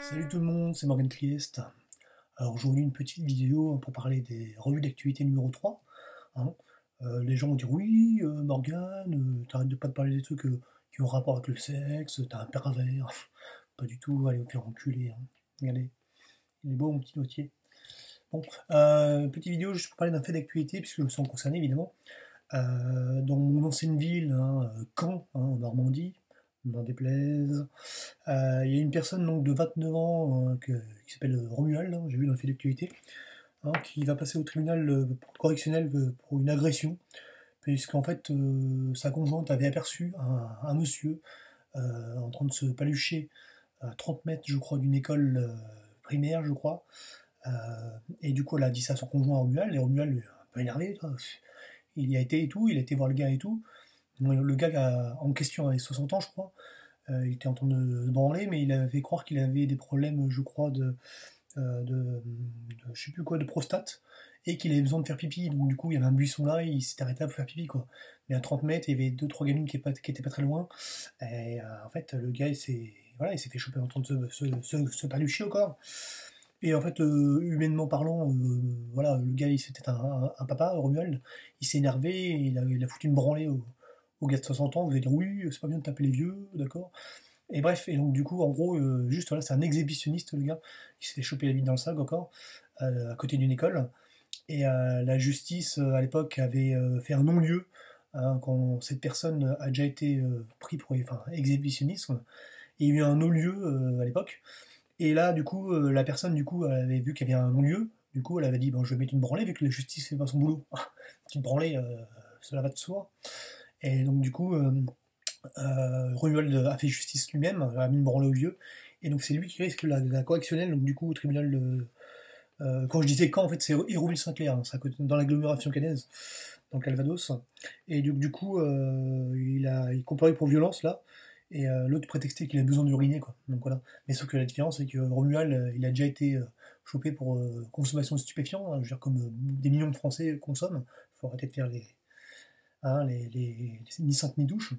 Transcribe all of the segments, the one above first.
Salut tout le monde, c'est Morgan Trieste. Alors aujourd'hui une petite vidéo pour parler des revues d'actualité numéro 3, hein. Les gens vont dire oui, Morgan, t'arrêtes de pas te parler des trucs qui ont rapport avec le sexe, t'es un pervers. Pas du tout, allez, au pire enculé, hein. Regardez, il est beau mon petit dossier. Bon, petite vidéo juste pour parler d'un fait d'actualité, puisque je me sens concerné évidemment. Dans mon ancienne ville, hein, Caen, hein, en Normandie, n'en déplaise. Il y a une personne donc, de 29 ans qui s'appelle Romuald, hein, j'ai vu dans le fait d'actualité, hein, qui va passer au tribunal correctionnel pour une agression, puisqu'en fait sa conjointe avait aperçu un monsieur en train de se palucher à 30 mètres, je crois, d'une école primaire, je crois. Euh, et du coup, elle a dit ça à son conjoint Romuald, et Romuald est un peu énervé, toi. Il y a été et tout, il a été voir le gars et tout. Le gars en question avait 60 ans, je crois. Il était en train de se branler, mais il avait fait croire qu'il avait des problèmes, je crois, je sais plus quoi, de prostate, et qu'il avait besoin de faire pipi. Donc du coup, il y avait un buisson là, et il s'était arrêté pour faire pipi, quoi. Mais à 30 mètres, il y avait deux trois gamines qui étaient pas très loin. Et en fait, le gars, il s'est fait choper en train de se palucher au corps. Et en fait, humainement parlant, voilà, le gars, c'était un papa, Romuald. Il s'est énervé, il a foutu une branlée au gars de 60 ans. Vous allez dire oui, c'est pas bien de taper les vieux, d'accord. Et bref, et donc du coup, en gros, juste voilà, c'est un exhibitionniste, le gars, qui s'est fait choper la bite dans le sac encore, à côté d'une école. Et la justice, à l'époque, avait fait un non-lieu, hein, quand cette personne a déjà été pris pour enfin, exhibitionnisme. Il y a eu un non-lieu à l'époque. Et là, du coup, la personne, du coup, elle avait vu qu'il y avait un non-lieu. Du coup, elle avait dit, bon, je vais mettre une branlée, vu que la justice fait pas son boulot. Une petite branlée, cela va de soi. Et donc, du coup, Romuald a fait justice lui-même, a mis une branlée au vieux, et donc c'est lui qui risque la correctionnelle, donc du coup au tribunal de... quand je disais quand, en fait c'est Hérouville-Saint-Clair, hein, c'est dans l'agglomération caennaise, dans le Calvados, et du coup il comparait pour violence là, et l'autre prétextait qu'il a besoin d'uriner, quoi, donc voilà. Mais sauf que la différence c'est que Romuald, il a déjà été chopé pour consommation de stupéfiants, hein, je veux dire comme des millions de Français consomment, faut arrêter de faire hein, ni sainte ni douche.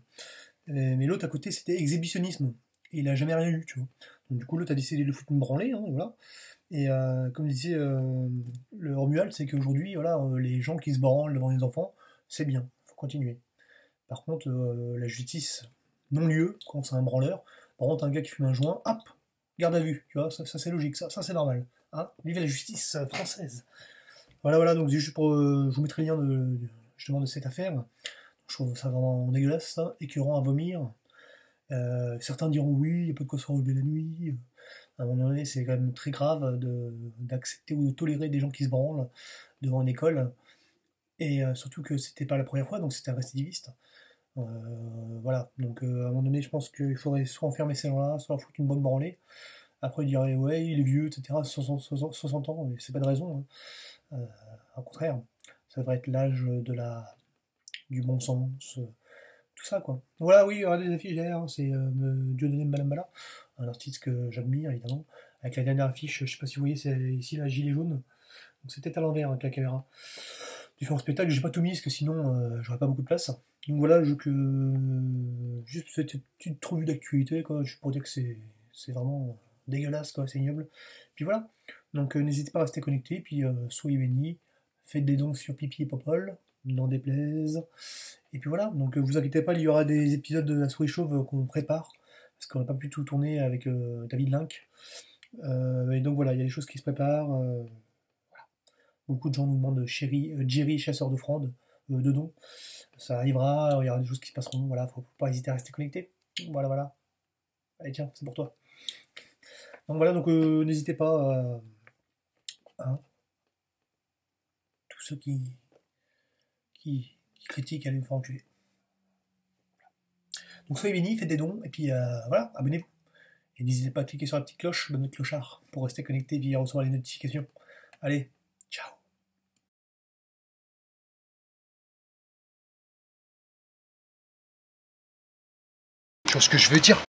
Mais l'autre à côté, c'était exhibitionnisme. Et il a jamais rien eu, tu vois. Donc du coup, l'autre a décidé de foutre une branlée, hein, voilà. Et comme disait le Romuald, c'est qu'aujourd'hui, voilà, les gens qui se branlent devant les enfants, c'est bien, faut continuer. Par contre, la justice, non-lieu, quand c'est un branleur, par contre, un gars qui fume un joint, hop, garde à vue, tu vois, ça c'est logique, ça c'est normal. Hein. Vive la justice française. Voilà, voilà, donc juste pour. Je vous mettrai le lien justement de cette affaire. Je trouve ça vraiment dégueulasse, ça, écœurant à vomir. Certains diront oui, il n'y a pas de quoi se relever la nuit. À un moment donné, c'est quand même très grave d'accepter ou de tolérer des gens qui se branlent devant une école. Et surtout que c'était pas la première fois, donc c'était un récidiviste. Euh, voilà, donc à un moment donné, je pense qu'il faudrait soit enfermer ces gens-là, soit leur foutre une bonne branlée. Après, ils diraient ouais, il est vieux, etc. 60 ans, mais c'est pas de raison, hein. Au contraire, ça devrait être l'âge du bon sens, tout ça quoi. Voilà, oui, regardez les affiches derrière, hein, c'est Dieudonné Mbalambala, un artiste que j'admire évidemment. Avec la dernière affiche, je sais pas si vous voyez, c'est ici la gilet jaune. Donc c'est peut-être à l'envers avec la caméra. Différents spectacles, j'ai pas tout mis parce que sinon j'aurais pas beaucoup de place. Donc voilà, juste cette petite revue d'actualité, quoi, juste pour dire que c'est vraiment dégueulasse, quoi, c'est ignoble. Puis voilà, donc n'hésitez pas à rester connecté, puis soyez bénis, faites des dons sur Pipi et Popol, n'en déplaise. Et puis voilà, donc vous inquiétez pas, il y aura des épisodes de La Souris Chauve qu'on prépare, parce qu'on n'a pas pu tout tourner avec David Link. Et donc voilà, il y a des choses qui se préparent. Beaucoup de gens nous demandent Jerry, chasseur de fronde, de dons. Ça arrivera, il y aura des choses qui se passeront, voilà, faut pas hésiter à rester connecté. Voilà, voilà. Allez, tiens, c'est pour toi. Donc voilà, donc n'hésitez pas hein, tous ceux qui critiquent, allez me faire enculer. Donc soyez bénis, faites des dons, et puis voilà, abonnez-vous. Et n'hésitez pas à cliquer sur la petite cloche, le clochard, pour rester connecté et recevoir les notifications. Allez, ciao. Tu vois ce que je veux dire?